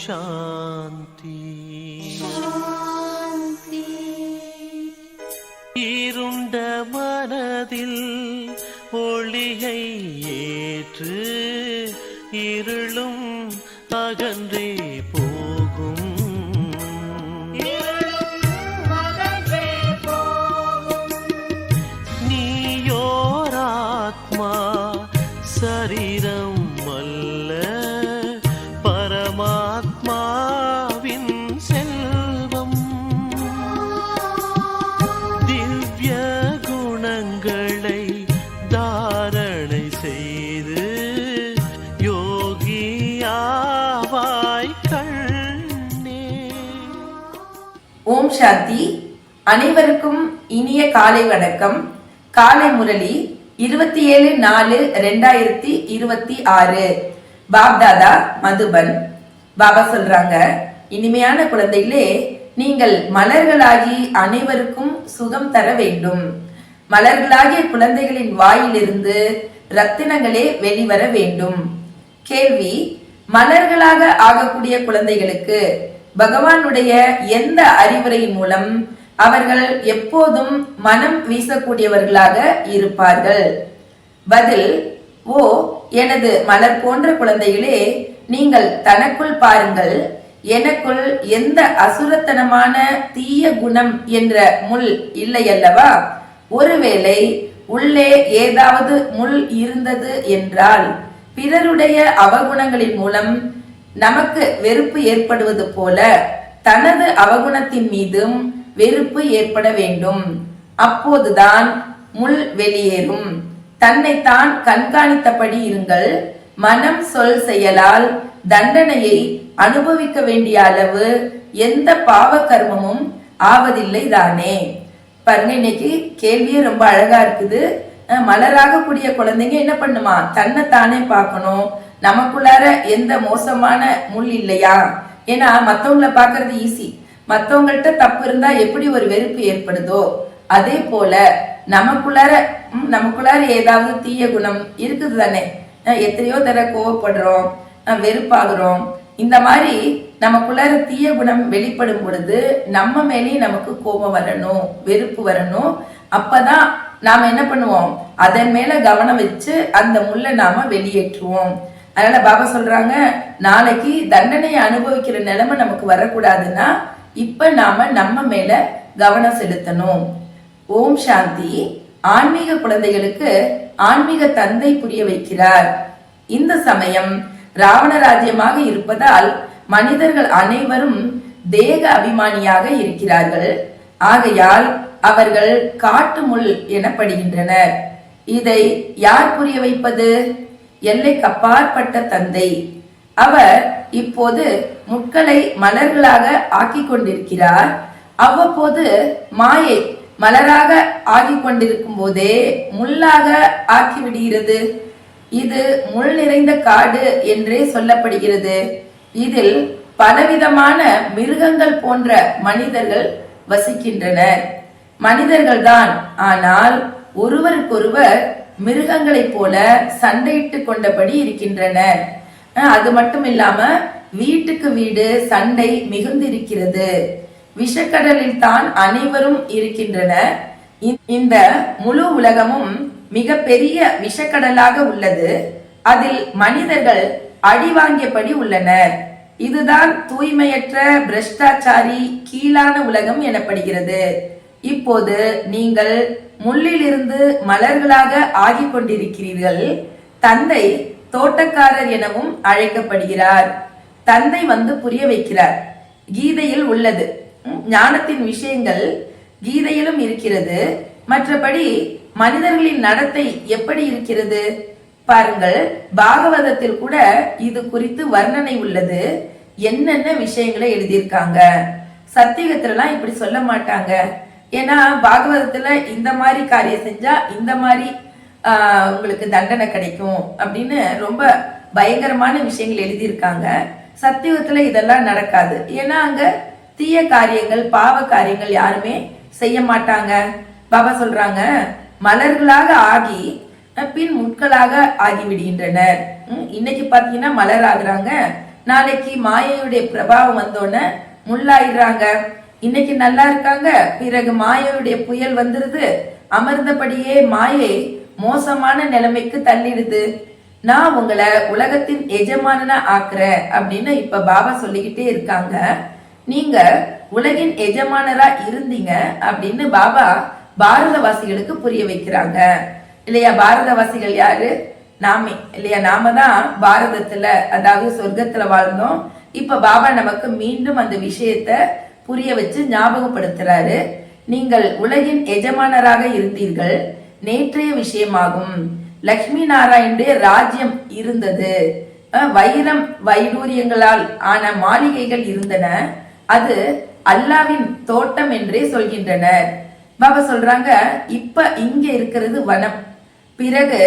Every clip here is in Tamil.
சாந்தி. இருண்ட மனதில் ஒளியை ஏற்று இருளும் அகன்றே போகும். நீயோராத்மா சரீரம் அல்ல, பரமாத்மாவின் செல்வம். திவ்ய குணங்களை தாரணை செய்து யோகியாவாய் கண்ணே. ஓம் சாந்தி. அனைவருக்கும் இனிய காலை வணக்கம். காலை முரளி 27/4/2026 பாப்தாதா மதுபன். பாபா சொல்றாங்க, இனிமையான குழந்தைகளே, நீங்கள் மலர்களாகி அனைவருக்கும் சுகம் தர வேண்டும். மலர்களாகிய குழந்தைகளின் வாயிலிருந்து ரத்தினங்களே வெளிவர வேண்டும். கேள்வி: மலர்களாக ஆகக்கூடிய குழந்தைகளுக்கு பகவானுடைய எந்த அறிவுரையின் மூலம் அவர்கள் எப்போதும் மனம் வீசக்கூடியவர்களாக இருப்பார்கள்? பதில்: ஓ எனது மலர் போன்ற குழந்தைகளே, நீங்கள் தனக்குள் பாருங்கள். எனக்குள் எந்த அசுரத்தனமான தீய குணம் என்ற முள் இல்லை அல்லவா? ஒருவேளை உள்ளே ஏதாவது முள் இருந்தது என்றால் பிறருடைய அவகுணங்களின் மூலம் நமக்கு வெறுப்பு ஏற்படுவது போல தனது அவகுணத்தின் மீதும் வெறுப்பு ஏற்பட வேண்டும். அப்போதுதான் முள் வெளியேறும். தன்னைத்தான் கண்காணித்தபடி இருங்கள். மனம் சொல் செயலால் தண்டனையை அனுபவிக்க வேண்டிய அளவு எந்த பாவ கர்மமும் ஆவதில்லை தானே. பாருங்க, இன்னைக்கு கேள்வியே ரொம்ப அழகா இருக்குது. மலராக கூடிய குழந்தைங்க என்ன பண்ணுமா? தன்னை தானே பார்க்கணும். நமக்குள்ளார எந்த மோசமான முள் இல்லையா? ஏன்னா மற்றவங்களை பார்க்கறது ஈஸி. மற்றவங்கள்ட்ட தப்பு இருந்தா எப்படி ஒரு வெறுப்பு ஏற்படுதோ அதே போல நமக்குள்ளார ஏதாவது தீய குணம் இருக்குது தானே. எத்தனையோ தர கோவப்படுறோம், வெறுப்பாகிறோம். இந்த மாதிரி நமக்குள்ளார தீய குணம் வெளிப்படும் பொழுது நம்ம மேலேயும் நமக்கு கோபம் வரணும், வெறுப்பு வரணும். அப்பதான் நாம என்ன பண்ணுவோம்? அதன் மேல கவனம் வச்சு அந்த முள்ளை நாம வெளியேற்றுவோம். அதனால பாபா சொல்றாங்க, நாளைக்கு தண்டனையை அனுபவிக்கிற நிலைமை நமக்கு வரக்கூடாதுன்னா இப்ப நாம நம்ம மேல கவனம் செலுத்தணும். ஓம் சாந்தி. ஆன்மீக குழந்தைகளுக்கு ஆன்மீக தந்தை புரிய வைக்கிறார். இந்த சமயம் ராவண ராஜ்யமாக இருப்பதால் மனிதர்கள் அனைவரும் தேக அபிமானியாக இருக்கிறார்கள். ஆகையால் அவர்கள் காட்டு முள் எனப்படுகின்றனர். இதை யார் புரிய வைப்பது? எல்லைக்கு அப்பாற்பட்ட தந்தை. அவர் இப்போது முட்களை மலர்களாக ஆக்கி கொண்டிருக்கிறார். அவ்வப்போது மாயை மலராக ஆகி கொண்டிருக்கும் போதே முள்ளாக ஆக்கிவிடுகிறது. இது முள் நிறைந்த காடு என்றே சொல்லப்படுகிறது. இதில் பலவிதமான மிருகங்கள் போன்ற மனிதர்கள் வசிக்கின்றனர். மனிதர்கள் தான், ஆனால் ஒருவருக்கொருவர் மிருகங்களைப் போல சண்டையிட்டு கொண்டபடி இருக்கின்றனர். அது மட்டும் இல்லாம வீட்டுக்கு வீடு சண்டை மிகுந்திருக்கிறது. விஷக்கடலில் தான் அனைவரும் இருக்கின்றனர். இந்த முழு உலகமும் மிக பெரிய விஷக்கடலாக உள்ளது. அதில் மனிதர்கள் அடி வாங்கியபடி உள்ளனர். இதுதான் தூய்மையற்ற பிரஷ்டாச்சாரி கீழான உலகம் எனப்படுகிறது. இப்போது நீங்கள் முள்ளிலிருந்து மலர்களாக ஆகி கொண்டிருக்கிறீர்கள். தந்தை தோட்டக்காரர் எனவும் அழைக்கப்படுகிறார். தந்தை வந்து புரிய வைக்கிறார். கீதையில் உள்ளது. ஞானத்தின் விஷயங்கள் கீதையிலும் இருக்கிறது. மற்றபடி மனிதர்களின் நடத்தை எப்படி இருக்கிறது பாருங்கள். பாகவதத்தில் கூட இது குறித்து வர்ணனை உள்ளது. என்னென்ன விஷயங்களை எழுதியிருக்காங்க. சத்தியகத்துலலாம் இப்படி சொல்ல மாட்டாங்க. ஏன்னா பாகவதத்துல இந்த மாதிரி காரியம் செஞ்சா இந்த மாதிரி உங்களுக்கு தண்டனை கிடைக்கும் அப்படின்னு ரொம்ப பயங்கரமான விஷயங்கள் எழுதியிருக்காங்க. சத்தியத்துல இதெல்லாம் நடக்காது. ஏன்னா அங்க தீய காரியங்கள், பாவ காரியங்கள் யாருமே செய்ய மாட்டாங்க. பாபா சொல்றாங்க, மலர்களாக ஆகி பின் முட்களாக ஆகிவிடுகின்றனர். இன்னைக்கு பாத்தீங்கன்னா மலர் ஆகுறாங்க, நாளைக்கு மாயையுடைய பிரபாவம் வந்தோன்னு முள்ளாயிடுறாங்க. இன்னைக்கு நல்லா இருக்காங்க, பிறகு மாயையுடைய புயல் வந்துருது, அமர்ந்தபடியே மாயை மோசமான நிலைமைக்கு தள்ளிடுது. நான் உங்களை உலகத்தின் எஜமானனா ஆக்குறேன் அப்படின்னு இப்ப பாபா சொல்லிக்கிட்டே இருக்காங்க. நீங்க உலகின் எஜமானரா இருந்தீங்க அப்படின்னு பாபா பாரதவாசிகளுக்கு புரிய வைக்கிறாங்க இல்லையா. பாரதவாசிகள் யாரு? நாமே இல்லையா. நாம தான் பாரதத்துல, அதாவது சொர்க்கத்துல வாழ்ந்தோம். இப்ப பாபா நமக்கு மீண்டும் அந்த விஷயத்த புரிய வச்சு ஞாபகப்படுத்துறாரு. நீங்கள் உலகின் எஜமானராக இருந்தீர்கள், நேற்றைய விஷயமாகும். லக்ஷ்மி நாராயணுடைய ராஜ்யம் இருந்தது, வைரம் வைடூரியங்களால் ஆன மாளிகைகள் இருந்தன, அது அல்லாவின் தோட்டம் என்றே சொல்கின்றனர். பாபா சொல்றாங்க, இப்ப இங்க இருக்கிறது வனம், பிறகு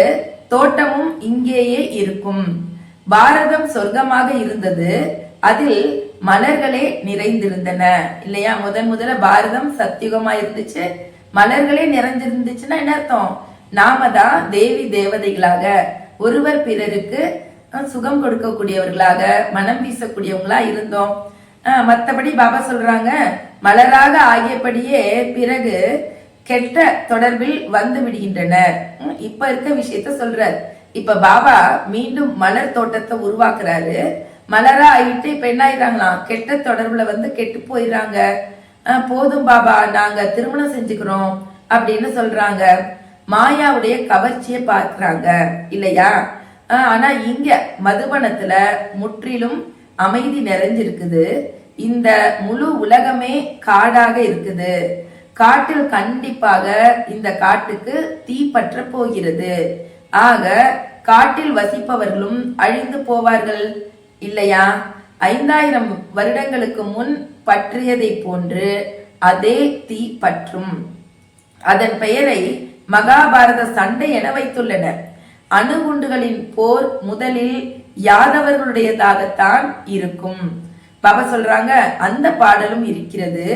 தோட்டமும் இங்கேயே இருக்கும். பாரதம் சொர்க்கமாக இருந்தது, அதில் மலர்களே நிறைந்திருந்தன இல்லையா. முதல்ல பாரதம் சத்தியுகமா இருந்துச்சு, மலர்களே நிறைஞ்சிருந்துச்சுன்னா என்ன அர்த்தம்? நாம தான் தேவி தேவதைகளாக, ஒருவர் பிறருக்கு சுகம் கொடுக்கக்கூடியவர்களாக, மனம் வீசக்கூடியவங்களா இருந்தோம். மற்றபடி பாபா சொல்றாங்க, மலராக ஆகியபடியே பிறகு கெட்ட தொடர்பில் வந்து விடுகின்றனர். இப்ப இருக்க விஷயத்த சொல்றார். இப்ப பாபா மீண்டும் மலர் தோட்டத்தை உருவாக்குறாரு. மலரா ஆகிட்டு இப்ப என்ன ஆயிடுறாங்களாம், கெட்ட தொடர்புல வந்து கெட்டு போயிடுறாங்க. போதும் பாபா, நாங்க திருமணம் செஞ்சுக்கிறோம் அப்படின்னு சொல்றாங்க. மாயாவுடைய கவர்ச்சியை பார்க்கிறாங்க இல்லையா. ஆனா இங்க மதுபனத்துல முற்றிலும் அமைதி நிறைஞ்சிருக்குது. இந்த முழு உலகமே காடாக இருக்குது. காட்டில் கண்டிப்பாக இந்த காட்டுக்கு தீ பற்ற போகிறது. ஆக காட்டில் வசிப்பவர்களும் அழிந்து போவார்கள் இல்லையா. 5000 வருடங்களுக்கு முன் பற்றியதை போன்று அதே தீ பற்றும். அதன் பெயரை மகாபாரத சண்டை என வைத்துள்ளனர். அணுகுண்டுகளின் போர் முதலில் யாதவர்களுடையதாகத்தான் இருக்கும். பாபா சொல்றாங்க, அந்த பாடலும் இருக்கிறது.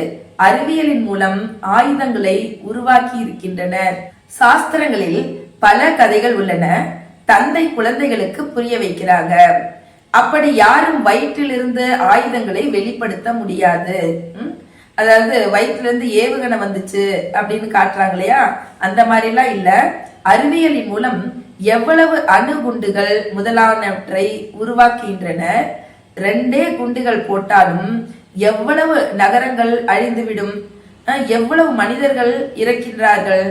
அறிவியலின் மூலம் ஆயுதங்களை உருவாக்கி இருக்கின்றனர். சாஸ்திரங்களில் பல கதைகள் உள்ளன. தந்தை குழந்தைகளுக்கு புரிய வைக்கிறாங்க. அப்படி யாரும் வயிற்றிலிருந்து ஆயுதங்களை வெளிப்படுத்த முடியாது. அதாவது வயிற்றிலிருந்து ஏவுகணை வந்துச்சு அப்படின்னு காட்டுறாங்க இல்லையா, அந்த மாதிரி எல்லாம் இல்ல. அறிவியலின் மூலம் எவ்வளவு அணுகுண்டுகள் முதலானவற்றை உருவாக்குகின்றனர். 2 குண்டுகள் போட்டாலும் எவ்வளவு நகரங்கள் அழிந்துவிடும், எவ்வளவு மனிதர்கள் இறக்கின்றார்கள்,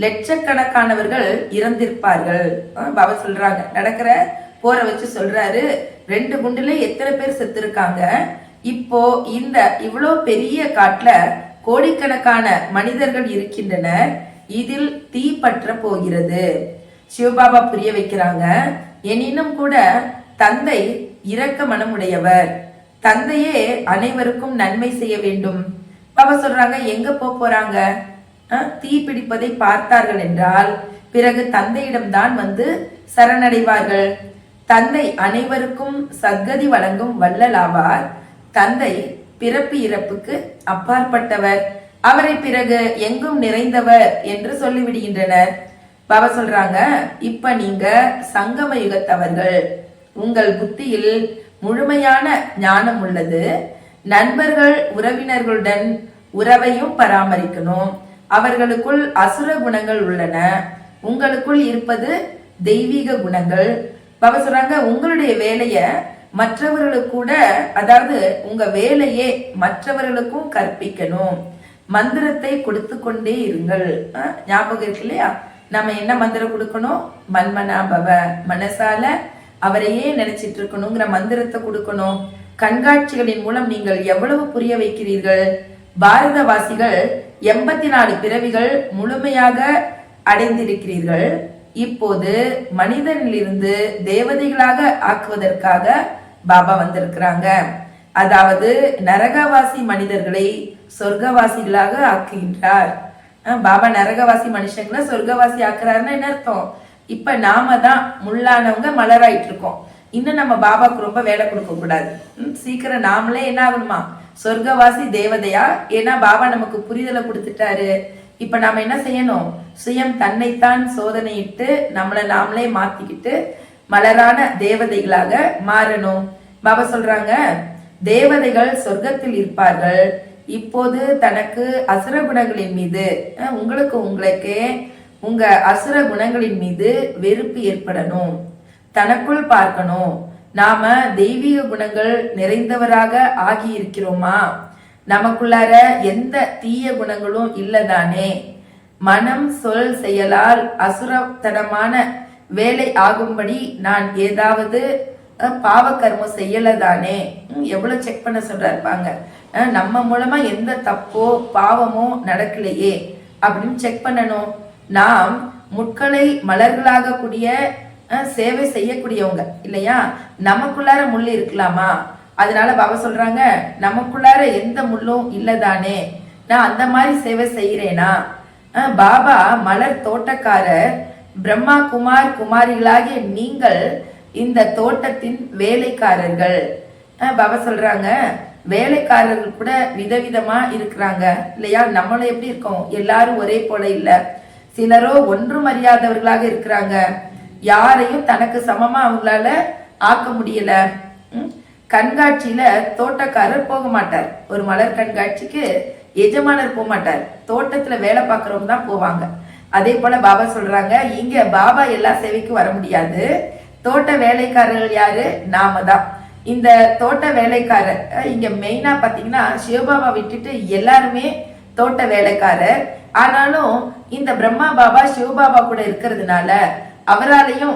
லட்சக்கணக்கானவர்கள் இறந்திருப்பார்கள். பாபா சொல்றாங்க, நடக்கிற போரை வச்சு சொல்றாரு, 2 குண்டுல எத்தனை பேர் செத்துருக்காங்க. இப்போ இந்த இவ்வளோ பெரிய காட்டுல கோடிக்கணக்கான மனிதர்கள் இருக்கின்றனர், இதில் தீ பற்ற போகிறது. சிவபாபா புரிய வைக்கிறாங்க, எனினும் கூட தந்தை இரக்க மனமுடையவர், தந்தையே அனைவருக்கும் நன்மை செய்ய வேண்டும். பாபா சொல்றாங்க, எங்க போறாங்க? தீ பிடிப்பதை பார்த்தார்கள் என்றால் பிறகு தந்தையிடம்தான் வந்து சரணடைவார்கள். தந்தை அனைவருக்கும் சத்கதி வழங்கும் வள்ளலாவார். தந்தை பிறப்பு இறப்புக்கு அப்பாற்பட்டவர், அவரை பிறகு எங்கும் நிறைந்தவர் என்று சொல்லிவிடுகின்றனர். பாபா சொல்றாங்க, இப்ப நீங்க சங்கம யுகத்தவர்கள், உங்கள் புத்தியில் முழுமையான ஞானம் உள்ளது. நண்பர்கள் உறவினர்களுடன் உறவையும் பராமரிக்கணும். அவர்களுக்குள் அசுர குணங்கள் உள்ளன, உங்களுக்குள் இருப்பது தெய்வீக குணங்கள். பாபா சொல்றாங்க, உங்களுடைய வேலைய மற்றவர்களுக்கு கூட, அதாவது உங்க வேலையே மற்றவர்களுக்கும் கற்பிக்கணும். மந்திரத்தை கொடுத்து கொண்டே இருங்கள். ஞாபகம் இருக்கு இல்லையா, நம்ம என்ன மந்திரம் கொடுக்கணும்? மன்மனா பவ, மனசால அவரையே நினைச்சிட்டு இருக்கணுங்கிற மந்திரத்தை கொடுக்கணும். கண்காட்சிகளின் மூலம் நீங்கள் எவ்வளவு புரிய வைக்கிறீர்கள். பாரதவாசிகள் 84 பிறவிகள் முழுமையாக அடைந்திருக்கிறீர்கள். இப்போது மனிதனிலிருந்து தேவதைகளாக ஆக்குவதற்காக பாபா வந்திருக்கிறாங்க. அதாவது நரகவாசி மனிதர்களை சொர்க்கவாசிகளாக ஆக்குகின்றார். பாபா நரகவாசி மனுஷங்களை சொர்க்கவாசி ஆக்குறாருன்னா என்ன அர்த்தம்? இப்ப நாம தான் முள்ளானவங்க மலராயிட்டு இருக்கோம். இன்னும் நம்ம பாபாவுக்கு ரொம்ப வேலை கொடுக்க கூடாது. சீக்கிரம் நாமளே என்ன ஆகணுமா, சொர்க்கவாசி தேவதையா. ஏன்னா பாபா நமக்கு புரிதலை கொடுத்துட்டாரு. இப்ப நாம என்ன செய்யணும்? சுயம் தன்னைத்தான் சோதனையிட்டு நம்மளை நாமளே மாத்திக்கிட்டு மலரான தேவதைகளாக மாறணும். பாபா சொல்றாங்க, தேவதைகள் சொர்க்கத்தில் இருப்பார்கள். இப்போது தனக்கு அசுர குணங்களின் மீது உங்களுக்கே உங்க அசுர குணங்களின் மீது வெறுப்பு ஏற்படணும். தனக்குள் பார்க்கணும், நாம தெய்வீக குணங்கள் நிறைந்தவராக ஆகி இருக்கிறோமா? நமக்குள்ளார எந்த தீய குணங்களும் இல்லதானே? மனம் சொல் செயலால் அசுரத்தனமான வேலை ஆகும்படி நான் ஏதாவது பாவ கர்மம் செய்யலதானே? எவ்வளவு செக் பண்ண சொல்றாருப்பாங்க. நம்ம மூலமா எந்த தப்போ பாவமோ நடக்கலையே அப்படின்னு செக் பண்ணணும். நாம் முட்களை மலர்களாக கூடிய சேவை செய்யக்கூடியவங்க இல்லையா? நமக்குள்ளார முள் இருக்கலாமா? அதனால பாபா சொல்றாங்க, நமக்குள்ளார எந்த முள்ளும் இல்லதானே, நான் அந்த மாதிரி சேவை செய்யறேனா? பாபா மலர் தோட்டக்காரர், பிரம்மா குமார் குமாரிகளாகிய நீங்கள் இந்த தோட்டத்தின் வேலைக்காரர்கள். பாபா சொல்றாங்க, வேலைக்காரர்கள் கூட விதவிதமா இருக்கிறாங்க இல்லையா? நம்மளும் எப்படி இருக்கோம்? எல்லாரும் ஒரே போல இல்ல. சிலரோ ஒன்றும் அறியாதவர்களாக இருக்கிறாங்க. யாரையும் தனக்கு சமமா அவங்களால ஆக்க முடியல. கண்காட்சியில தோட்டக்காரர் போக மாட்டார். ஒரு மலர் கண்காட்சிக்கு எஜமானர் போக மாட்டார், தோட்டத்துல வேலை பார்க்கறவங்க தான் போவாங்க. அதே போல பாபா சொல்றாங்க, இங்க பாபா எல்லா சேவைக்கும் வர முடியாது. தோட்ட வேலைக்காரர்கள் யாரு? நாம தான். இந்த தோட்ட வேலைக்காரர் இங்க மெயினா பாத்தீங்கன்னா சிவபாபா விட்டுட்டு எல்லாருமே தோட்ட வேலைக்காரர். ஆனாலும் இந்த பிரம்மா பாபா சிவபாபா கூட இருக்கிறதுனால அவராலையும்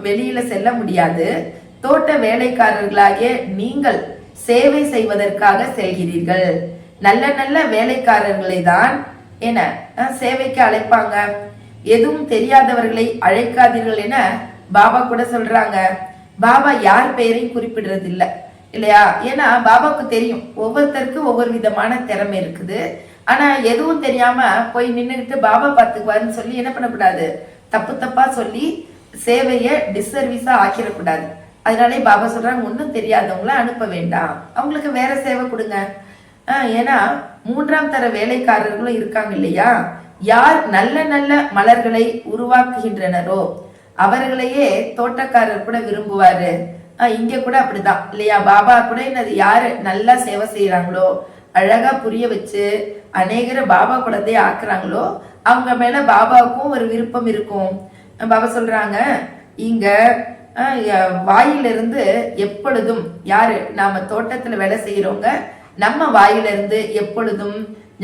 வெளியில செல்ல முடியாது. தோட்ட வேலைக்காரர்களாகிய நீங்கள் சேவை செய்வதற்காக செல்கிறீர்கள். நல்ல நல்ல வேலைக்காரர்களை தான் என சேவைக்கு அழைப்பாங்க. எதுவும் தெரியாதவர்களை அழைக்காதீர்கள் என பாபா கூட சொல்றாங்க. பாபா யார் பெயரையும் குறிப்பிடுறது இல்லை இல்லையா? ஏன்னா பாபாவுக்கு தெரியும் ஒவ்வொருத்தருக்கும் ஒவ்வொரு விதமான திறமை இருக்குது. ஆனா எதுவும் தெரியாம போய் நின்றுகிட்டு பாபா பார்த்துக்குவாருன்னு சொல்லி என்ன பண்ணக்கூடாது, தப்பு தப்பா சொல்லி சேவைய டிஸ்சர்வீஸா ஆக்கிடக்கூடாது. அதனாலே பாபா சொல்றாங்க, ஒன்றும் தெரியாதவங்கள அனுப்ப வேண்டாம், அவங்களுக்கு வேற சேவை கொடுங்க. ஏன்னா மூன்றாம் தர வேலைக்காரர்களும் இருக்காங்க இல்லையா? யார் நல்ல நல்ல மலர்களை உருவாக்குகின்றனரோ அவர்களையே தோட்டக்காரர் கூட விரும்புவாரு. இங்க கூட அப்படிதான் இல்லையா? பாபா கூட என்னது, யாரு நல்லா சேவை செய்யறாங்களோ, அழகா புரிய வச்சு அநேகரை பாபா குழந்தைய ஆக்குறாங்களோ அவங்க மேல பாபாவுக்கும் ஒரு விருப்பம் இருக்கும். பாபா சொல்றாங்க, இங்க வாயிலிருந்து எப்பொழுதும் யாரு, நாம தோட்டத்துல வேலை செய்யறவங்க, நம்ம வாயிலிருந்து எப்பொழுதும்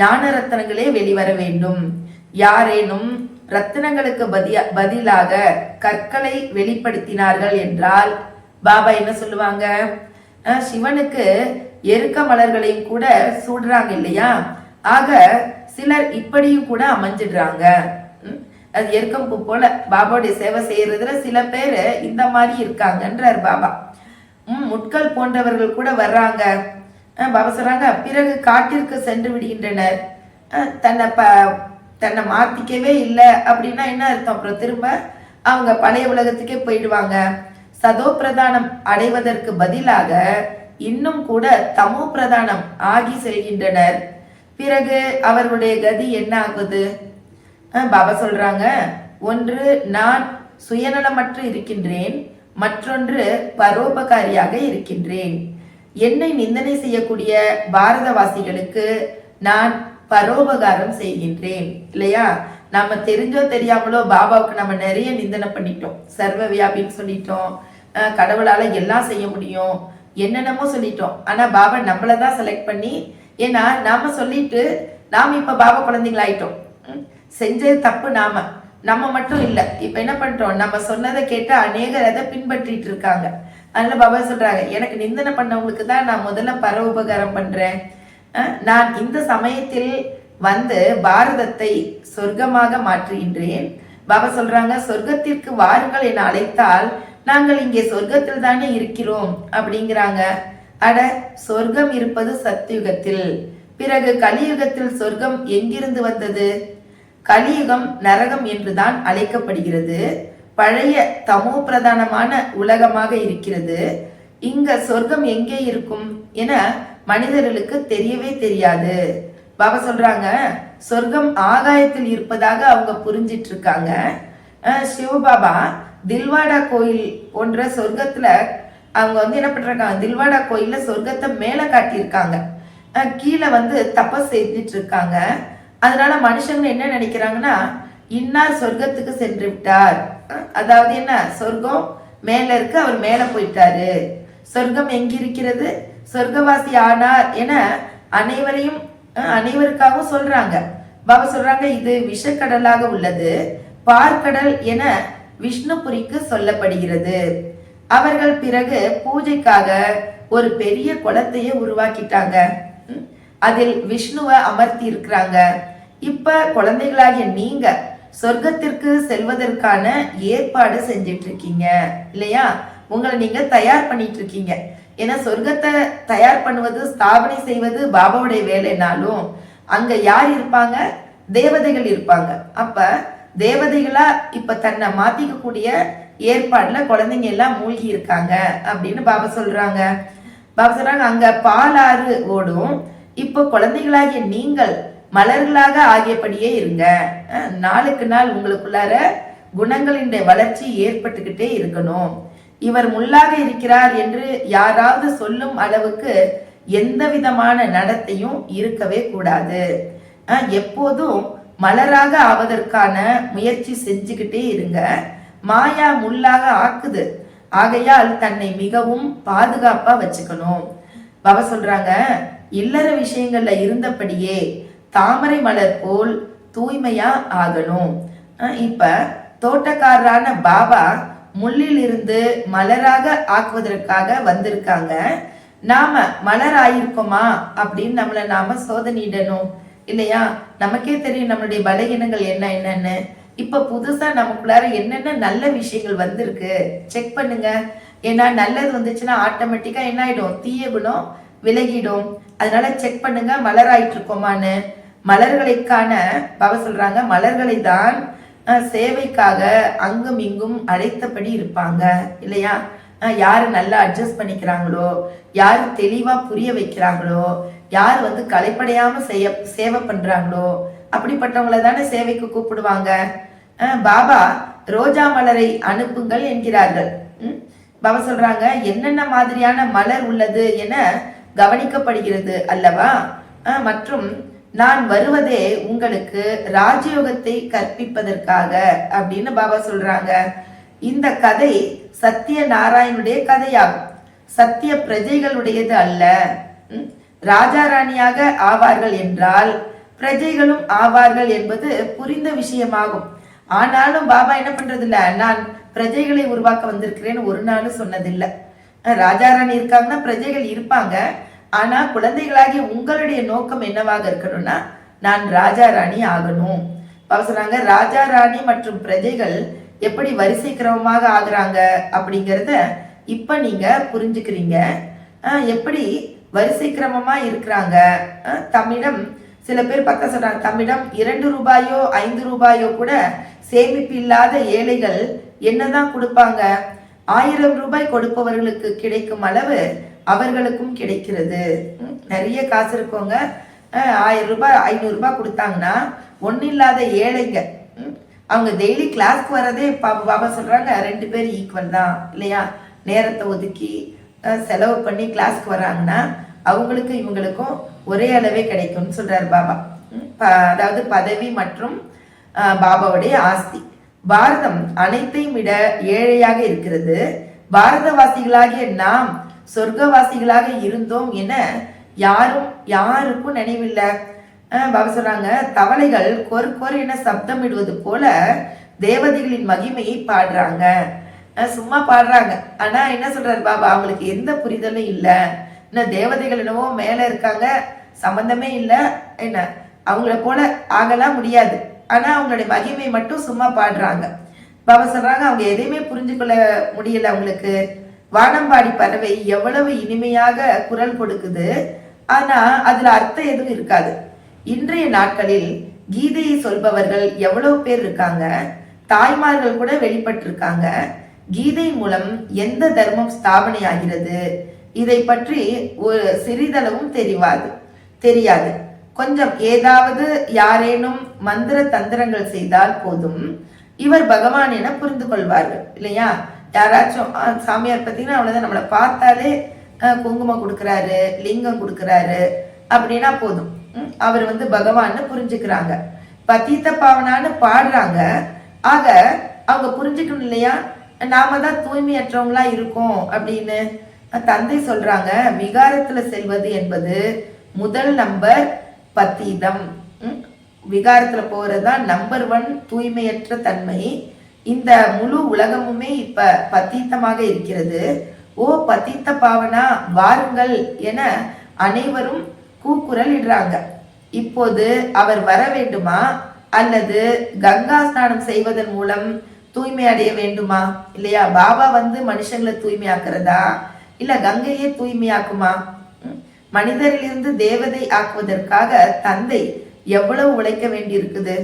ஞான ரத்தனங்களே வெளிவர வேண்டும். யாரேனும் ரத்தினங்களுக்கு பதிலாக கற்களை வெளிப்படுத்தினார்கள் என்றால் பாபா என்ன சொல்லுவாங்க, சிவனுக்கு எருக்க மலர்களையும் கூட சூடுறாங்க இல்லையா? ஆக சிலர் இப்படியும் கூட அமைஞ்சிடுறாங்க. அது எருக்கம் பூ போல பாபாவுடைய சேவை செய்யறதுல சில பேர் இந்த மாதிரி இருக்காங்கன்றார் பாபா. முட்கள் போன்றவர்கள் கூட வர்றாங்க. பாபா சொல்றாங்க, பிறகு காட்டிற்கு சென்று விடுகின்றனர். தன்னை மாத்திக்கவே இல்லை அப்படின்னா என்ன அர்த்தம்? அப்புறம் திரும்ப அவங்க பழைய உலகத்துக்கே போயிடுவாங்க. சதோ பிரதானம் அடைவதற்கு பதிலாக இன்னும் கூட தமோ பிரதானம் ஆகி செல்கின்றனர். பிறகு அவர்களுடைய கதி என்ன ஆகுது? பாபா சொல்றாங்க, ஒன்று நான் சுயநலமற்று இருக்கின்றேன், மற்றொன்று பரோபகாரியாக இருக்கின்றேன். என்னை நிந்தனை செய்யக்கூடிய பாரதவாசிகளுக்கு நான் பரோபகாரம் செய்கின்றேன் இல்லையா? நம்ம தெரிஞ்சோ தெரியாமலோ பாபாவுக்கு நம்ம நிறைய நிந்தனை பண்ணிட்டோம். சர்வ வியாபின்னு சொல்லிட்டோம், கடவுளால எல்லாம் செய்ய முடியும், என்னென்னமோ சொல்லிட்டோம். ஆனா பாபா நம்மளதான் செலக்ட் பண்ணி, ஏன்னா நாம சொல்லிட்டு நாம இப்ப பாபா குழந்தைங்களாயிட்டோம். செஞ்சது தப்பு நம்ம மட்டும் இல்லை. இப்ப என்ன பண்றோம், நம்ம சொன்னதை கேட்டு அநேகர் அதை பின்பற்றிட்டு இருக்காங்க. அதனால பாபா சொல்றாங்க, எனக்கு நிந்தனை பண்ணவங்களுக்கு தான் நான் முதல்ல பர உபகாரம் பண்றேன். நான் இந்த சமயத்தில் வந்து பாரதத்தை சொர்க்கமாக மாற்றுகின்றேன். பாபா சொல்றாங்க, சொர்க்கத்திற்கு வாருங்கள் என அழைத்தால் நாங்கள் இங்கே சொர்க்கத்தில் தானே இருக்கிறோம் அப்படிங்கிறாங்க. அட, சொர்க்கம் இருப்பது சத்தியுகத்தில், பிறகு கலியுகத்தில் சொர்க்கம் எங்கிருந்து வந்தது? கலியுகம் நரகம் என்றுதான் அழைக்கப்படுகிறது. பழைய தமோ பிரதானமான உலகமாக இருக்கிறது. இங்க சொர்க்கம் எங்கே இருக்கும் என மனிதர்களுக்கு தெரியவே தெரியாது. பாபா சொல்றாங்க, சொர்க்கம் ஆகாயத்தில் இருப்பதாக அவங்க புரிஞ்சிட்டு இருக்காங்க. சிவபாபா தில்வாடா கோயில் போன்ற சொர்க்கத்துல அவங்க என்ன பண்றாங்க, தில்வாடா கோயில்ல சொர்க்கத்தை மேல காட்டியிருக்காங்க, கீழே தபஸ் செஞ்சிட்டு இருக்காங்க. அதனால மனுஷங்க என்ன நினைக்கிறாங்கன்னா, இன்னார் சொர்க்கத்துக்கு சென்று விட்டார், அதாவது என்ன, சொர்க்கம் மேல இருக்கு, அவர் மேல போயிட்டாரு, சொர்க்கம் எங்க இருக்கிறது, சொர்க்கவாசி ஆனார் என அனைவருக்காகவும் சொல்றாங்க. பாபா சொல்றாங்க, இது விஷக்கடலாக உள்ளது, பார்க்கடல் என விஷ்ணுபுரிக்கு சொல்லப்படுகிறது. அவர்கள் பிறகு பூஜைக்காக ஒரு பெரிய குளத்தையே உருவாக்கிட்டாங்க, அதில் விஷ்ணுவை அமர்த்தி இருக்கிறாங்க. இப்ப குழந்தைகளாகிய நீங்க சொர்க்கத்திற்கு செல்வதற்கான ஏற்பாடு செஞ்சிட்டு இருக்கீங்க இல்லையா, உங்களை நீங்க தயார் பண்ணிட்டு இருக்கீங்க. ஏன்னா சொர்க்கத்தை தயார் பண்ணுவது, ஸ்தாபனை செய்வது பாபாவுடைய வேலைனாலும் அங்க யார் இருப்பாங்க, தேவதைகள் இருப்பாங்க. அப்ப தேவதைகளா இப்ப தன்னை மாத்திக்க கூடிய ஏற்பாடுல குழந்தைங்க எல்லாம் மூழ்கி இருக்காங்க அப்படின்னு பாபா சொல்றாங்க. பாபா சொல்றாங்க, அங்க பாலாறு ஓடும், இப்போ குழந்தைகளாகிய நீங்கள் மலர்களாக ஆகியபடியே இருங்க. நாளுக்கு நாள் உங்களுக்குள்ளார குணங்களின் வளர்ச்சி ஏற்பட்டுக்கிட்டே இருக்கணும். இவர் முள்ளாக இருக்கிறார் என்று யாராவது சொல்லும் அளவுக்கு எந்த விதமான நடத்தையும் இருக்கவே கூடாது. எப்போதும் மலராக ஆவதற்கான முயற்சி செஞ்சுக்கிட்டே இருங்க. மாயா முள்ளாக ஆக்குது, ஆகையால் தன்னை மிகவும் பாதுகாப்பா வச்சுக்கணும். பாபா சொல்றாங்க, இல்லற விஷயங்கள்ல இருந்தபடியே தாமரை மலர் போல் தூய்மையா ஆகணும். இப்ப தோட்டக்காரரான பாபா முள்ளில் இருந்து மலராக ஆக்குவதற்காக வந்திருக்காங்க. நாம மலர் ஆயிருக்கோமா அப்படின்னு நம்மளை நாம சோதனையிடணும் இல்லையா. நமக்கே தெரியும் நம்மளுடைய பலகீனங்கள் என்னன்னு. இப்ப புதுசா நமக்குள்ளார என்னென்ன நல்ல விஷயங்கள் வந்திருக்கு செக் பண்ணுங்க. ஏன்னா நல்லது வந்துச்சுன்னா ஆட்டோமேட்டிக்கா என்ன ஆயிடும், தீய குணம் விலகிடும். அதனால செக் பண்ணுங்க மலராயிட்டு இருக்கோமான்னு. மலர்களைக்கான பாபா சொல்றாங்க, மலர்களை தான் சேவைக்காக அங்கும் இங்கும் அழைத்தபடி இருப்பாங்க இல்லையா. யாரு நல்லா அட்ஜஸ்ட் பண்ணிக்கிறாங்களோ, யாரு தெளிவா புரிய வைக்கிறாங்களோ, யார் கலைப்படையாம சேவை பண்றாங்களோ அப்படிப்பட்டவங்களை தானே சேவைக்கு கூப்பிடுவாங்க. பாபா ரோஜா மலரை அனுப்புங்கள் என்கிறார்கள். பாபா சொல்றாங்க, என்னென்ன மாதிரியான மலர் உள்ளது என கவனிக்கப்படுகிறது அல்லவா. மற்றும் நான் வருவதே உங்களுக்கு ராஜயோகத்தை கற்பிப்பதற்காக அப்படின்னு பாபா சொல்றாங்க. இந்த கதை சத்திய நாராயணுடைய கதையாகும், சத்திய பிரஜைகளுடையது அல்ல. ராஜா ராணியாக ஆவார்கள் என்றால் பிரஜைகளும் ஆவார்கள் என்பது புரிந்த விஷயமாகும். ஆனாலும் பாபா என்ன பண்றது இல்ல, நான் பிரஜைகளை உருவாக்க வந்திருக்கிறேன்னு ஒரு நாளும் சொன்னதில்லை. ராஜா ராணி இருக்காங்கன்னா பிரஜைகள் இருப்பாங்க. ஆனா குழந்தைகளாகி உங்களுடைய நோக்கம் என்னவாக இருக்கணும்னா, நான் ராஜா ராணி ஆகணும். பாபா சொல்றாங்க, ராஜா ராணி மற்றும் பிரஜைகள் எப்படி வரிசை கிரமமாக ஆகுறாங்க அப்படிங்கிறத இப்ப நீங்க புரிஞ்சுக்கிறீங்க. எப்படி வரிசை கிரமமா இருக்கிறாங்க. தம்மிடம் சில பேர் பார்த்தா சொல்றாங்க, தம்மிடம் 2 ரூபாயோ 5 ரூபாயோ கூட சேமிப்பு இல்லாத ஏழைகள் என்னதான் கொடுப்பாங்க. 1000 ரூபாய் கொடுப்பவர்களுக்கு கிடைக்கும் அளவு அவர்களுக்கும் கிடைக்கிறது. நிறைய காசு இருக்கவங்க 1000 ரூபாய் 500 ரூபாய் கொடுத்தாங்கன்னா ஒன்னும் இல்லாத ஏழைங்க, அவங்க டெய்லி கிளாஸ்க்கு வரதே பாபா சொல்றாங்க 2 பேர் ஈக்குவல் தான் இல்லையா. நேரத்தை ஒதுக்கி செலவு பண்ணி கிளாஸ்க்கு வராங்கன்னா அவங்களுக்கு இவங்களுக்கும் ஒரே அளவே கிடைக்கும்னு சொல்றாரு பாபா. அதாவது பதவி மற்றும் பாபாவுடைய ஆஸ்தி. பாரதம் அனைத்தையும் விட ஏழையாக இருக்கிறது. பாரதவாசிகளாகிய நாம் சொர்க்கவாசிகளாக இருந்தோம் என யாருக்கும் நினைவில்லை. பாபா சொல்றாங்க, தவளைகள் கொரு என சப்தம் இடுவது போல தேவதைகளின் மகிமையை பாடுறாங்க. சும்மா பாடுறாங்க. ஆனா என்ன சொல்றாரு பாபா, அவங்களுக்கு எந்த புரிதலும் இல்லை. இன்னும் தேவதைகள் என்னவோ மேல இருக்காங்க, சம்பந்தமே இல்லை, என்ன அவங்கள போல ஆகலாம் முடியாது. ஆனா அவங்களுடைய மகிமை மட்டும் சும்மா பாடுறாங்க. பாபா சொல்றாங்க, அவங்க எதையுமே புரிஞ்சுக்கொள்ள முடியல அவங்களுக்கு. வானம்பாடி பறவை எவ்வளவு இனிமையாக குரல் கொடுக்குது, ஆனா அதுல அர்த்தம் எதுவும் இருக்காது. இன்றைய நாட்களில் கீதையை சொல்பவர்கள் எவ்வளவு பேர் இருக்காங்க. தாய்மார்கள் கூட வெளிப்பட்டிருக்காங்க. கீதை மூலம் எந்த தர்மம் ஸ்தாபனை ஆகிறது இதை பற்றி ஒரு சிறிதளவும் தெரியாது. கொஞ்சம் ஏதாவது யாரேனும் மந்திர தந்திரங்கள் செய்தால் போதும் இவர் பகவான் என புரிந்து கொள்வார்கள் இல்லையா. யாராச்சும் சாமியார் பார்த்தீங்கன்னா அவ்வளோதான், நம்மளை பார்த்தாலே குங்குமம் கொடுக்குறாரு, லிங்கம் கொடுக்குறாரு அப்படின்னா போதும், அவர் வந்து பகவான்னு புரிஞ்சுக்கிறாங்க. பதீத்த பாவனான்னு பாடுறாங்க. ஆக அவங்க புரிஞ்சுக்கணும் இல்லையா, நாம தான் தூய்மையற்றவங்களா இருக்கோம் அப்படின்னு. தந்தை சொல்றாங்க, விகாரத்துல செல்வது என்பது முதல் நம்பர் பத்தீதம். விகாரத்துல போறதுதான் நம்பர் 1 தூய்மையற்ற தன்மை. இந்த முழு உலகமுமே இப்ப பத்தீத்தமாக இருக்கிறது. ஓ பத்தீத்த பாவனா வாருங்கள் என அனைவரும் கூக்குரல் இடுறாங்க. இப்போது அவர் வர வேண்டுமா அல்லது கங்கா ஸ்நானம் செய்வதன் மூலம் தூய்மை அடைய வேண்டுமா இல்லையா? பாபா வந்து மனுஷங்களை தூய்மையாக்குறதா இல்ல கங்கையே தூய்மையாக்குமா? மனிதரிலிருந்து தேவதை ஆக்குவதற்காக தந்தை எவ்வளவு உழைக்க வேண்டியிருக்குது.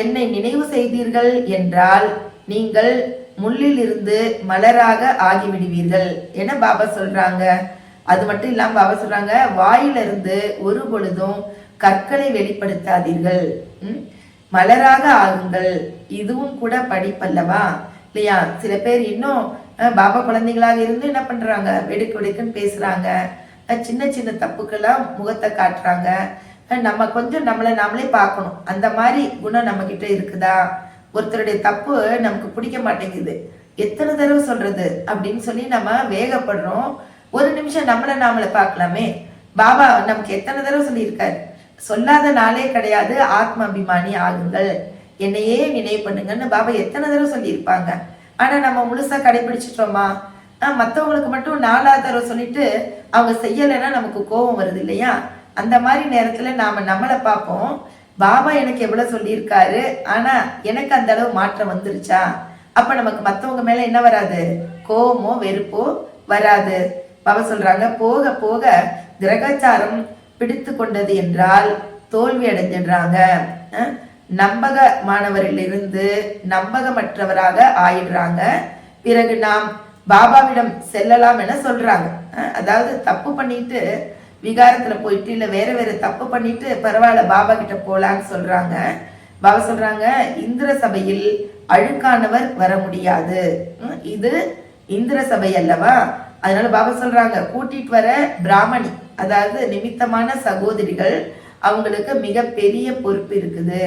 என்னை நினைவு செய்தீர்கள் என்றால் நீங்கள் முள்ளில் இருந்து மலராக ஆகிவிடுவீர்கள் என பாபா சொல்றாங்க. அது மட்டும் இல்லாம பாபா சொல்றாங்க, வாயிலிருந்து ஒரு பொழுதும் கற்களை வெளிப்படுத்தாதீர்கள், மலராக ஆகுங்கள். இதுவும் கூட படிப்பல்லவா இல்லையா? சில பேர் இன்னும் பாபா குழந்தைகளாக இருந்து என்ன பண்றாங்க, வெடுக்கு வெடுக்குன்னு பேசுறாங்க, சின்ன சின்ன தப்புக்கெல்லாம் முகத்தை காட்டுறாங்க. நம்ம கொஞ்சம் நம்மளை நாமளே பார்க்கணும், அந்த மாதிரி குணம் நம்ம கிட்ட இருக்குதா? ஒருத்தருடைய தப்பு நமக்கு பிடிக்க மாட்டேங்குது, எத்தனை தடவை சொல்றது அப்படின்னு சொல்லி நம்ம வேகப்படுறோம். ஒரு நிமிஷம் நம்மளை பார்க்கலாமே. பாபா நமக்கு எத்தனை தடவை சொல்லியிருக்காரு, சொல்லாத நாளே கிடையாது, ஆத்ம அபிமானி ஆகுங்கள், என்னையே நினைவு பண்ணுங்கன்னு பாபா எத்தனை தடவை சொல்லியிருப்பாங்க. ஆனா நம்ம முழுசா கடைபிடிச்சிட்டோமா? மற்றவங்களுக்கு மட்டும் 4வது தடவை சொல்லிட்டு அவங்க செய்யலைன்னா நமக்கு கோபம் வருது இல்லையா? அந்த மாதிரி நேரத்துல நாம நம்மளை பார்ப்போம், பாபா எனக்கு எவ்வளவு சொல்லியிருக்காரு, ஆனா எனக்கு அந்த அளவு மாற்றம் வந்துருச்சா? அப்ப நமக்கு மற்றவங்க மேல என்ன வராது, கோபமோ வெறுப்போ வராது. பாபா சொல்றாங்க, போக போக கிரகச்சாரம் பிடித்து கொண்டது என்றால் தோல்வி அடைஞ்சிடுறாங்க. நம்பகமானவரிலிருந்து நம்பகமற்றவராக ஆயிடுறாங்க. பிறகு நாம் பாபாவிடம் செல்லலாம் என சொல்றாங்க. அதாவது தப்பு பண்ணிட்டு விகாரத்துல போயிட்டு இல்ல வேற வேற தப்பு பண்ணிட்டு பரவாயில்ல பாபா கிட்ட போலான்னு சொல்றாங்க. பாபா சொல்றாங்க, இந்திர சபையில் அழுக்கானவர் வர முடியாது, இது இந்திர சபை அல்லவா? அதனால பாபா சொல்றாங்க, கூட்டிட்டு வர பிராமணி, அதாவது நிமித்தமான சகோதரிகள், அவங்களுக்கு மிக பெரிய பொறுப்பு இருக்குது.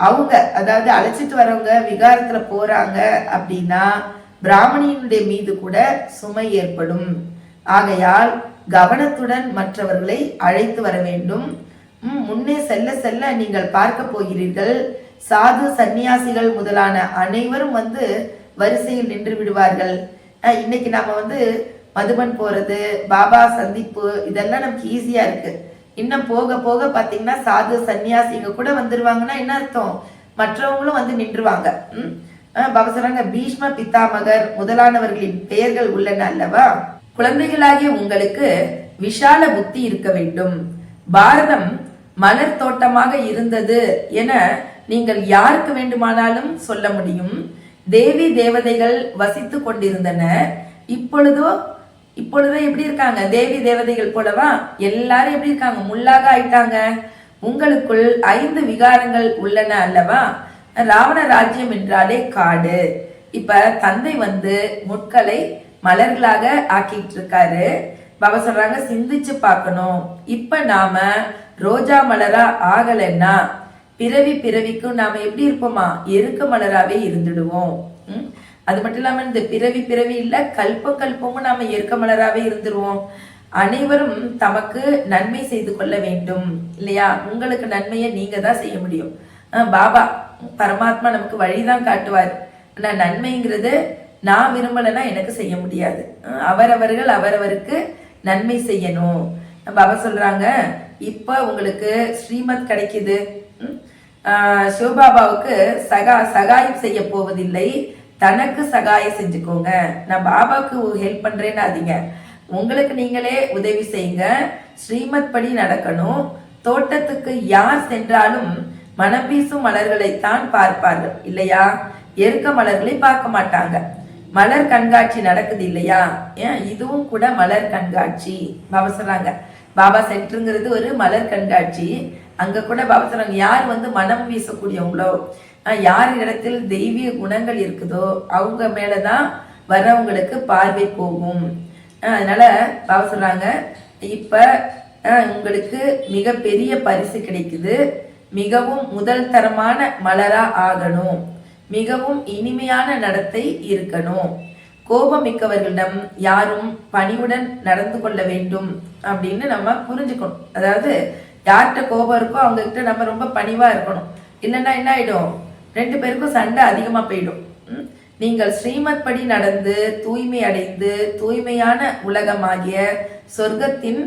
அவங்க அதாவது அழைச்சிட்டு வரவங்க விகாரத்துல போறாங்க அப்படின்னா பிராமணியினுடைய மீது கூட சுமை ஏற்படும். ஆகையால் கவனத்துடன் மற்றவர்களை அழைத்து வர வேண்டும். முன்னே செல்ல செல்ல நீங்கள் பார்க்க போகிறீர்கள், சாது சன்னியாசிகள் முதலான அனைவரும் வந்து வரிசையில் நின்று விடுவார்கள். இன்னைக்கு நாம வந்து மதுபன் போறது, பாபா சந்திப்பு, இதெல்லாம் நமக்கு ஈஸியா இருக்கு. இன்னும் போக போக பாத்தீங்கன்னா சாது சன்னியாசிங்க கூட வந்துருவாங்கன்னா என்ன அர்த்தம், மற்றவங்களும் வந்து நின்றுவாங்க. பாபா சொல்றாங்க, பீஷ்ம பித்தாமகர் முதலானவர்களின் பெயர்கள் உள்ளன அல்லவா? குழந்தைகளாகிய உங்களுக்கு விஷால புத்தி இருக்க வேண்டும். பாரதம் மலர் தோட்டமாக இருந்தது என நீங்கள் யாருக்கு வேண்டுமானாலும் சொல்ல முடியும். தேவி தேவதைகள் வசித்து கொண்டிருந்தனர். இப்பொழுதோ எப்படி இருக்காங்க, தேவி தேவதைகள் போலவா? எல்லாரும் எப்படி இருக்காங்க, முள்ளாக ஆயிட்டாங்க. உங்களுக்குள் 5 விகாரங்கள் உள்ளன அல்லவா? ராவண ராஜ்யம் என்றாலே காடு. இப்ப தந்தை வந்து முட்களை மலர்களாக ஆக்கிட்டு இருக்காரு. பாபா சொல்றாங்க, சிந்திச்சு பார்க்கணும். இப்ப நாம ரோஜா மலரா ஆகலைன்னா பிறவி பிறவிக்கும் நாம எப்படி இருப்போமா, எருக்க மலராவே இருந்துடுவோம். அது மட்டும் இல்லாம இந்த பிறவி இல்ல, கல்பமும் நாம எருக்க மலராவே இருந்துருவோம். அனைவரும் தமக்கு நன்மை செய்து கொள்ள வேண்டும் இல்லையா? உங்களுக்கு நன்மையை நீங்க தான் செய்ய முடியும். பாபா பரமாத்மா நமக்கு வழிதான் காட்டுவார். ஆனா நன்மைங்கிறது நான் விரும்பலைன்னா எனக்கு செய்ய முடியாது. அவரவர்கள் அவரவருக்கு நன்மை செய்யணும். பாபா சொல்றாங்க, இப்ப உங்களுக்கு ஸ்ரீமத் கிடைக்குது. சிவபாபாவுக்கு சகாயம் செய்ய போவதில்லை, தனக்கு சகாயம் செஞ்சுக்கோங்க. நான் பாபாவுக்கு ஹெல்ப் பண்றேன்னாதீங்க, உங்களுக்கு நீங்களே உதவி செய்யுங்க. ஸ்ரீமத் படி நடக்கணும். தோட்டத்துக்கு யார் சென்றாலும் மனம் வீசும் மலர்களைத்தான் பார்ப்பார்கள் இல்லையா? எருக்க மலர்களை பார்க்க மாட்டாங்க. மலர் கண்காட்சி நடக்குது இல்லையா? இதுவும் கூட மலர் கண்காட்சி. பாபா சொல்றாங்க, பாபா சென்டருங்கிறது ஒரு மலர் கண்காட்சி. அங்க கூட பாபா சொல்றாங்க, யார் வந்து மனம் வீசக்கூடியவங்களோ, யார் இடத்தில் தெய்வீக குணங்கள் இருக்குதோ அவங்க மேலதான் வர்றவங்களுக்கு பார்வை போகும். அதனால பாபா சொல்றாங்க, இப்ப உங்களுக்கு மிகப்பெரிய பரிசு கிடைக்குது. மிகவும் முதல் தரமான மலரா ஆகணும். மிகவும் இனிமையான நடத்தை இருக்கணும். கோபமிக்கவர்களிடம் யாரும் பணிவுடன் நடந்து கொள்ள வேண்டும் அப்படின்னு நம்ம புரிஞ்சுக்கணும். அதாவது யார்கிட்ட கோபம் இருக்கோ அவங்க கிட்ட நம்ம ரொம்ப பணிவா இருக்கணும். இல்லைன்னா என்ன ஆயிடும், 2 பேருக்கும் சண்டை அதிகமா போயிடும். நீங்கள் ஸ்ரீமத் படி நடந்து தூய்மை அடைந்து தூய்மையான உலகமாகிய சொர்க்கத்தின்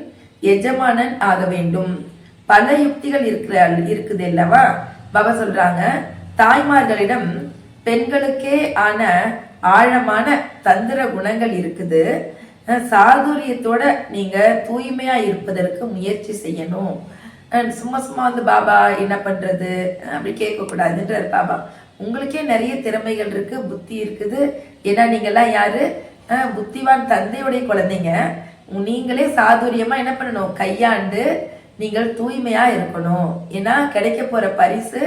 எஜமானன் ஆக வேண்டும். பல யுக்திகள் இருக்குது அல்லவா. பாபா சொல்றாங்க, தாய்மார்களிடம் பெண்களுக்கே ஆன ஆழமான தந்திர குணங்கள் இருக்குது. சாதுரியத்தோட நீங்க தூய்மையா இருப்பதற்கு முயற்சி செய்யணும். சும்மா சும்மா வந்து பாபா என்ன பண்றது அப்படி கேட்க கூடாதுன்றார் பாபா. உங்களுக்கே நிறைய திறமைகள் இருக்கு, புத்தி இருக்குது. ஏன்னா நீங்கெல்லாம் யாரு, புத்திவான் தந்தையுடைய குழந்தைங்க. நீங்களே சாதுரியமா என்ன பண்ணணும், கையாண்டு நீங்கள் தூய்மையா இருக்கணும். ஏன்னா கிடைக்க போற பரிசு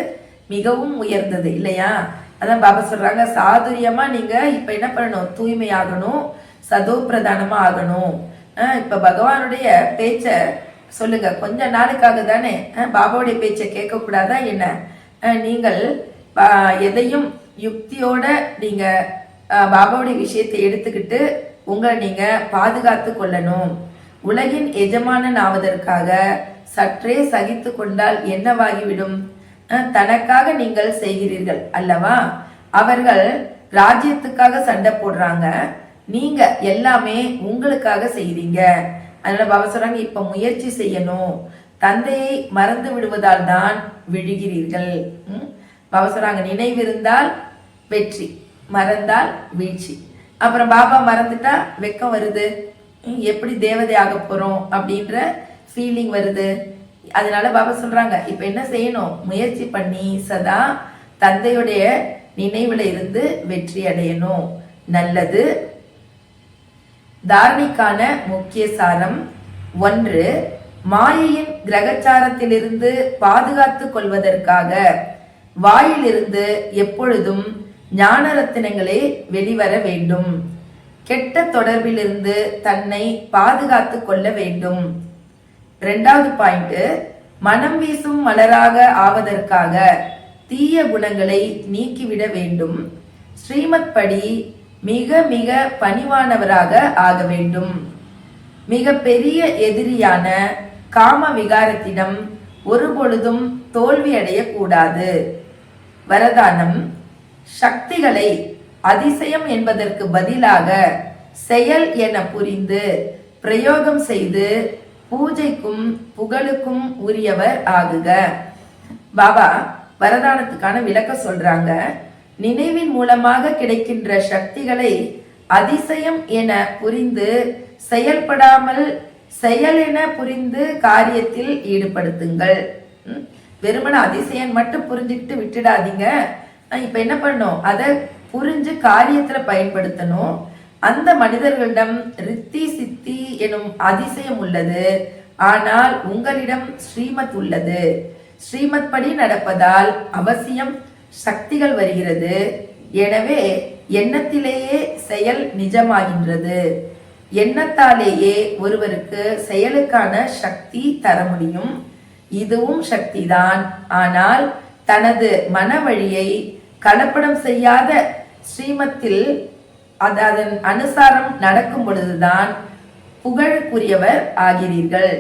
மிகவும் உயர்ந்தது இல்லையா. அதான் பாபா சொல்றாங்க, சாதுரியமா நீங்க இப்ப என்ன பண்ணணும், தூய்மையாகணும், சதோ பிரதானமா ஆகணும். இப்ப பகவானுடைய பேச்ச சொல்லுங்க, கொஞ்ச நாளுக்காக தானே. பாபாவுடைய பேச்சை கேட்க கூடாதா என்ன? நீங்கள் எதையும் யுக்தியோட நீங்க பாபாவுடைய விஷயத்தை எடுத்துக்கிட்டு உங்களை நீங்க பாதுகாத்து கொள்ளணும். உலகின் எஜமானன் ஆவதற்காக சற்றே சகித்து கொண்டால் என்னவாகிவிடும்? தனக்காக நீங்கள் செய்கிறீர்கள் அல்லவா. அவர்கள் ராஜ்யத்துக்காக சண்டை போடுறாங்க, நீங்க எல்லாமே உங்களுக்காக செய்றீங்க. அதனால பாபா சொல்றாங்க, இப்ப முயற்சி செய்யணும். தந்தையை மறந்து விடுவதால் தான் விழுகிறீர்கள். பாபா சொல்றாங்க, நினைவிருந்தால் வெற்றி, மறந்தால் வீழ்ச்சி. அப்புறம் பாபா மறந்துட்டா வெக்கம் வருது, எப்படி தேவதை ஆக போறோம் அப்படின்ற ஃபீலிங் வருது. அதனால பாபா சொல்றாங்க, இப்ப என்ன செய்யணும், முயற்சி பண்ணி சதா தந்தையுடைய நினைவுல இருந்து வெற்றி அடையணும். நல்லது. தாரணிக்கான முக்கிய சாரம் 1. மாயையின் கிரகச்சாரத்திலிருந்து பாதுகாத்து கொள்வதற்காக வாயிலிருந்து எப்பொழுதும் ஞான ரத்தினங்களே வெளிவர வேண்டும். கெட்ட தொடர்பிலிருந்து தன்னை பாதுகாத்து கொள்ள வேண்டும். 2வது பாயிண்ட், மனம் வீசும் மலராக ஆவதற்காக தீய குணங்களை நீக்கிவிட வேண்டும். ஸ்ரீமத் படி மிக மிக பணிவானவராக ஆக வேண்டும். மிக பெரிய எதிரியான காம விகாரத்திடம் ஒருபொழுதும் தோல்வி அடையக்கூடாது. வரதானம், சக்திகளை அதிசயம் என்பதற்கு பதிலாக செயல் என புரிந்து பிரயோகம் செய்து பூஜைக்கும் புகழுக்கும் உரியவர் ஆகுக. பாபா வரதானத்துக்கான விளக்க சொல்றாங்க, நினைவின் மூலமாக கிடைக்கின்ற சக்திகளை அதிசயம் என புரிந்து செயல்படாமல் செயல் என புரிந்து காரியத்தில் ஈடுபடுத்துங்கள். வெறுமன அதிசயம் மட்டும் புரிஞ்சுக்கிட்டு விட்டுடாதீங்க. இப்ப என்ன பண்ணணும், அதை புரிஞ்சு காரியத்துல பயன்படுத்தணும். அந்த மனிதர்களிடம் ரித்தி சித்தி எனும் அதிசயம் உள்ளது, ஆனால் உங்களிடம் ஸ்ரீமத் உள்ளது. ஸ்ரீமத் படி நடப்பதால் அவசியம் சக்திகள் வருகிறது. எனவே எண்ணத்திலேயே செயல் நிஜமாகின்றது. எண்ணத்தாலேயே ஒருவருக்கு செயலுக்கான சக்தி தர முடியும். இதுவும் சக்திதான். ஆனால் தனது மன வழியை கலப்படம் செய்யாத ஸ்ரீமத்தில் அதன் அனுசாரம் நடக்கும் பொழுதுதான் புகழுக்குரியவர் ஆகிறீர்கள்.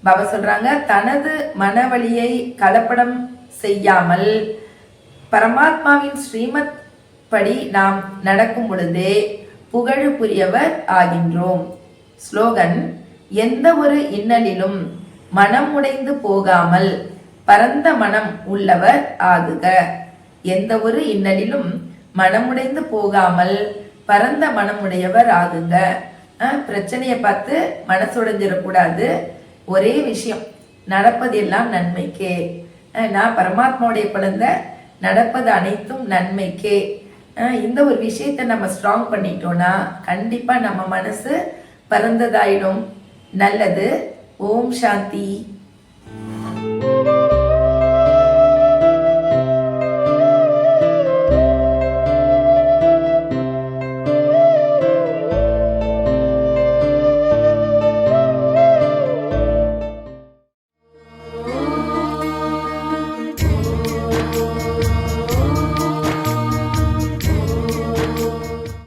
பாபா சொல்றாங்க, தனது மனவழியை கலப்படம் செய்யாமல் பரமாத்மாவின் ஸ்ரீமத் படி நாம் நடக்கும் பொழுதே புகழுக்குரியவர் ஆகின்றோம். ஸ்லோகன், எந்த ஒரு இன்னலிலும் மனம் உடைந்து போகாமல் பரந்த மனம் உள்ளவர் ஆகுக. எந்த ஒரு இன்னலிலும் மனமுடைந்து போகாமல் பரந்த மனமுடையவர் ஆகுங்க. பிரச்சனையை பார்த்து மனசுடைஞ்சிடக்கூடாது. ஒரே விஷயம், நடப்பது எல்லாம் நன்மைக்கே. நான் பரமாத்மாவுடைய குழந்தை, நடப்பது அனைத்தும் நன்மைக்கே. இந்த ஒரு விஷயத்தை நம்ம ஸ்ட்ராங் பண்ணிட்டோம்னா கண்டிப்பா நம்ம மனசு பரந்ததாயிடும். நல்லது. ஓம் சாந்தி.